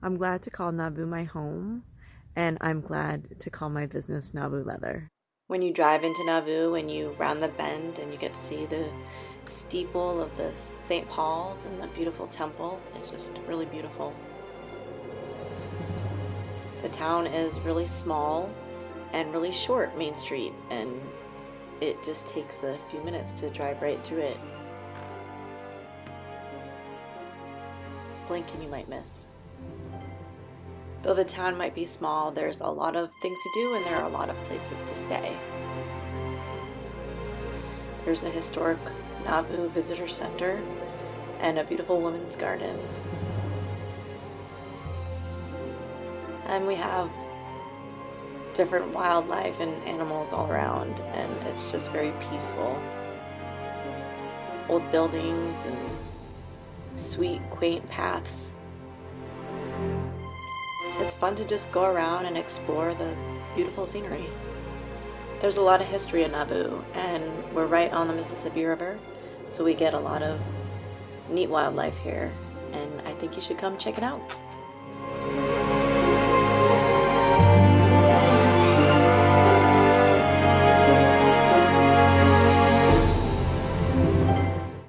I'm glad to call Nauvoo my home, and I'm glad to call my business Nauvoo Leather. When you drive into Nauvoo and you round the bend and you get to see the steeple of the St. Paul's and the beautiful temple, it's just really beautiful. The town is really small and really short, Main Street, and it just takes a few minutes to drive right through it. Blink and you might miss. Though the town might be small, there's a lot of things to do and there are a lot of places to stay. There's a historic Nauvoo Visitor Center and a beautiful women's garden. And we have different wildlife and animals all around, and it's just very peaceful. Old buildings and sweet, quaint paths. It's fun to just go around and explore the beautiful scenery. There's a lot of history in Nauvoo, and we're right on the Mississippi River, so we get a lot of neat wildlife here, and I think you should come check it out.